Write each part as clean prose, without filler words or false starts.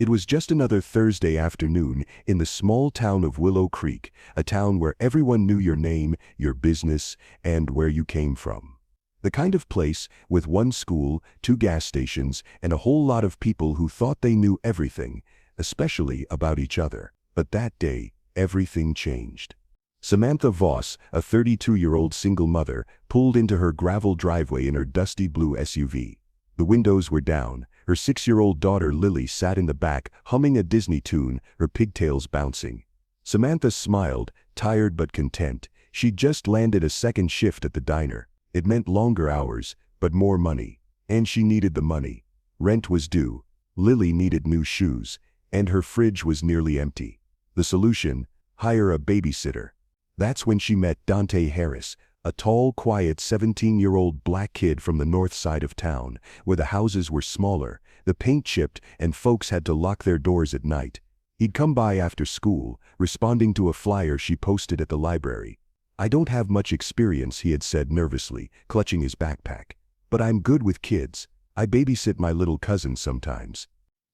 It was just another Thursday afternoon in the small town of Willow Creek, a town where everyone knew your name, your business, and where you came from. The kind of place with one school, 2 gas stations, and a whole lot of people who thought they knew everything, especially about each other. But that day, everything changed. Samantha Voss, a 32-year-old single mother, pulled into her gravel driveway in her dusty blue SUV. The windows were down. Her 6-year-old daughter Lily sat in the back, humming a Disney tune, her pigtails bouncing. Samantha smiled, tired but content. She'd just landed a second shift at the diner. It meant longer hours, but more money. And she needed the money. Rent was due. Lily needed new shoes. And her fridge was nearly empty. The solution? Hire a babysitter. That's when she met Dante Harris, a tall, quiet 17-year-old black kid from the north side of town, where the houses were smaller, the paint chipped, and folks had to lock their doors at night. He'd come by after school, responding to a flyer she posted at the library. "I don't have much experience," he had said nervously, clutching his backpack. "But I'm good with kids. I babysit my little cousin sometimes."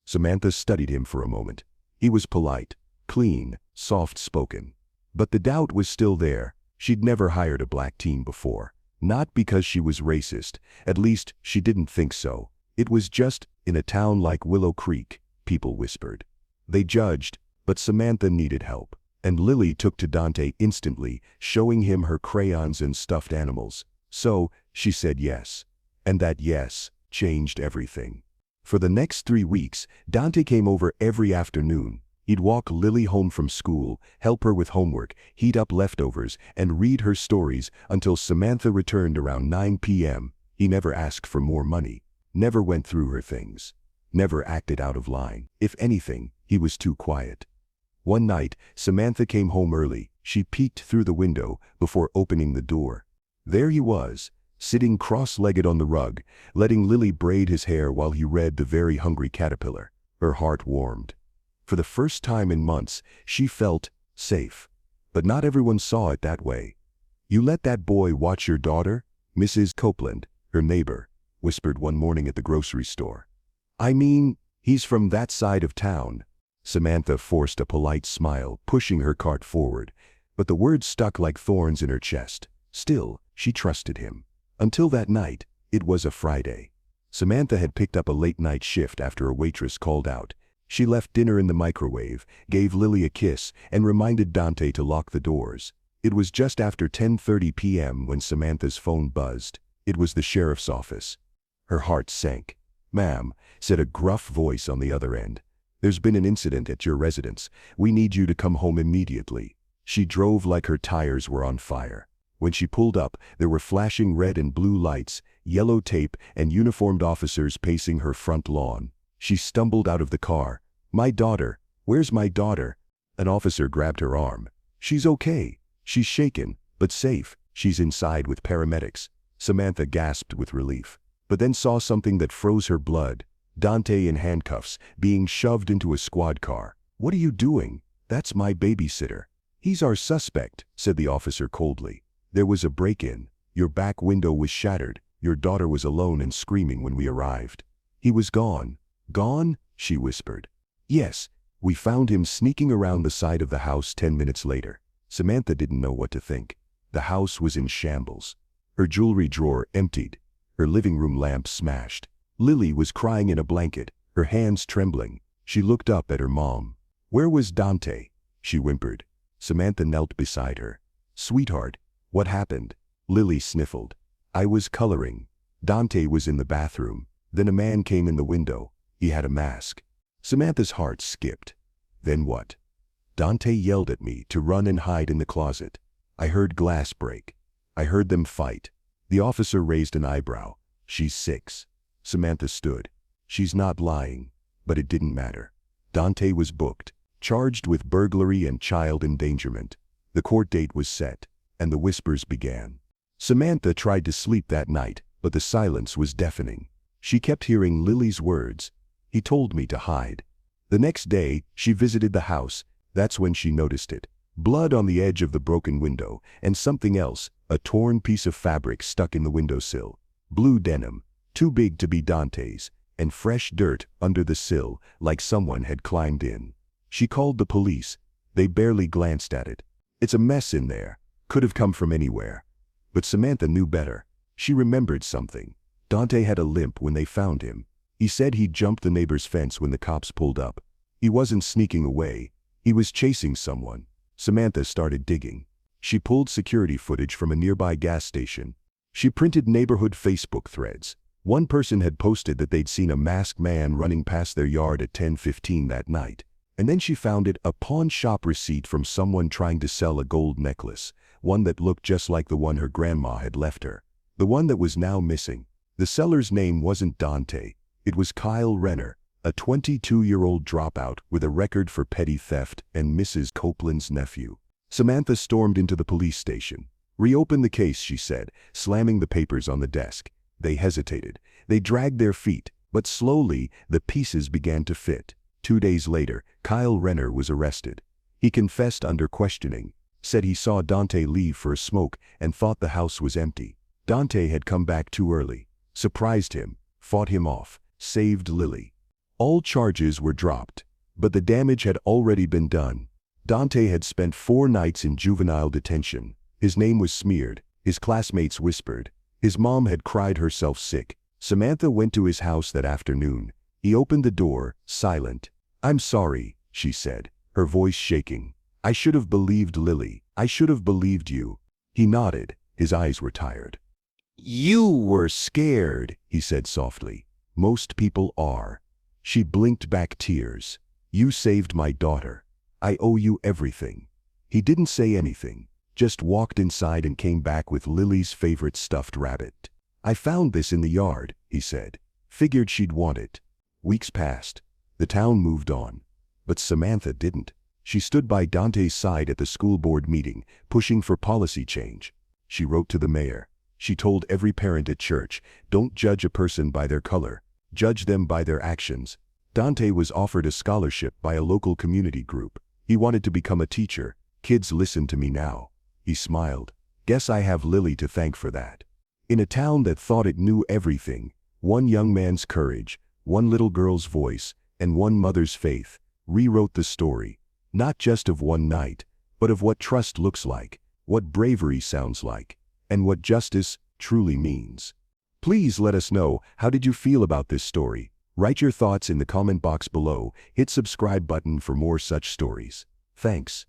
Samantha studied him for a moment. He was polite, clean, soft-spoken. But the doubt was still there. She'd never hired a black teen before. Not because she was racist. At least, she didn't think so. It was just, in a town like Willow Creek, people whispered. They judged, but Samantha needed help. And Lily took to Dante instantly, showing him her crayons and stuffed animals. So, she said yes. And that yes changed everything. For the next 3 weeks, Dante came over every afternoon. He'd walk Lily home from school, help her with homework, heat up leftovers, and read her stories until Samantha returned around 9 p.m. He never asked for more money, never went through her things, never acted out of line. If anything, he was too quiet. One night, Samantha came home early. She peeked through the window before opening the door. There he was, sitting cross-legged on the rug, letting Lily braid his hair while he read The Very Hungry Caterpillar. Her heart warmed. For the first time in months, she felt safe. But not everyone saw it that way. "You let that boy watch your daughter?" Mrs. Copeland, her neighbor, whispered one morning at the grocery store. "I mean, he's from that side of town." Samantha forced a polite smile, pushing her cart forward. But the words stuck like thorns in her chest. Still, she trusted him. Until that night. It was a Friday. Samantha had picked up a late-night shift after a waitress called out. She left dinner in the microwave, gave Lily a kiss, and reminded Dante to lock the doors. It was just after 10:30 p.m. when Samantha's phone buzzed. It was the sheriff's office. Her heart sank. "Ma'am," said a gruff voice on the other end. "There's been an incident at your residence. We need you to come home immediately." She drove like her tires were on fire. When she pulled up, there were flashing red and blue lights, yellow tape, and uniformed officers pacing her front lawn. She stumbled out of the car. "My daughter, where's my daughter?" An officer grabbed her arm. "She's okay. She's shaken, but safe. She's inside with paramedics." Samantha gasped with relief, but then saw something that froze her blood. Dante in handcuffs, being shoved into a squad car. "What are you doing?" "That's my babysitter." "He's our suspect," said the officer coldly. "There was a break-in. Your back window was shattered. Your daughter was alone and screaming when we arrived." "He was gone." "Gone?" she whispered. "Yes, we found him sneaking around the side of the house 10 minutes later." Samantha didn't know what to think. The house was in shambles. Her jewelry drawer emptied. Her living room lamp smashed. Lily was crying in a blanket, her hands trembling. She looked up at her mom. "Where was Dante?" she whimpered. Samantha knelt beside her. "Sweetheart, what happened?" Lily sniffled. "I was coloring. Dante was in the bathroom. Then a man came in the window. He had a mask." Samantha's heart skipped. "Then what?" "Dante yelled at me to run and hide in the closet. I heard glass break. I heard them fight." The officer raised an eyebrow. "She's 6. Samantha stood. "She's not lying." But it didn't matter. Dante was booked, charged with burglary and child endangerment. The court date was set, and the whispers began. Samantha tried to sleep that night, but the silence was deafening. She kept hearing Lily's words. "He told me to hide." The next day, she visited the house. That's when she noticed it. Blood on the edge of the broken window, and something else, a torn piece of fabric stuck in the windowsill. Blue denim, too big to be Dante's, and fresh dirt under the sill, like someone had climbed in. She called the police. They barely glanced at it. It's a mess in there. Could have come from anywhere. But Samantha knew better. She remembered something. Dante had a limp when they found him. He said he jumped the neighbor's fence when the cops pulled up. He wasn't sneaking away. He was chasing someone. Samantha started digging. She pulled security footage from a nearby gas station. She printed neighborhood Facebook threads. One person had posted that they'd seen a masked man running past their yard at 10:15 that night. And then she found a pawn shop receipt from someone trying to sell a gold necklace, one that looked just like the one her grandma had left her. The one that was now missing. The seller's name wasn't Dante. It was Kyle Renner, a 22-year-old dropout with a record for petty theft and Mrs. Copeland's nephew. Samantha stormed into the police station. "Reopen the case," she said, slamming the papers on the desk. They hesitated. They dragged their feet, but slowly the pieces began to fit. 2 days later, Kyle Renner was arrested. He confessed under questioning, said he saw Dante leave for a smoke and thought the house was empty. Dante had come back too early, surprised him, fought him off, saved Lily. All charges were dropped, but the damage had already been done. Dante had spent 4 nights in juvenile detention. His name was smeared. His classmates whispered. His mom had cried herself sick. Samantha went to his house that afternoon. He opened the door, silent. "I'm sorry," she said, her voice shaking. "I should have believed Lily. I should have believed you." He nodded. His eyes were tired. "You were scared," he said softly. "Most people are." She blinked back tears. "You saved my daughter. I owe you everything." He didn't say anything, just walked inside and came back with Lily's favorite stuffed rabbit. "I found this in the yard," he said. "Figured she'd want it." Weeks passed. The town moved on. But Samantha didn't. She stood by Dante's side at the school board meeting, pushing for policy change. She wrote to the mayor. She told every parent at church, "Don't judge a person by their color. Judge them by their actions." Dante was offered a scholarship by a local community group. He wanted to become a teacher. "Kids listen to me now." He smiled. "Guess I have Lily to thank for that." In a town that thought it knew everything, one young man's courage, one little girl's voice, and one mother's faith rewrote the story, not just of one night, but of what trust looks like, what bravery sounds like, and what justice truly means. Please let us know, how did you feel about this story? Write your thoughts in the comment box below. Hit subscribe button for more such stories. Thanks.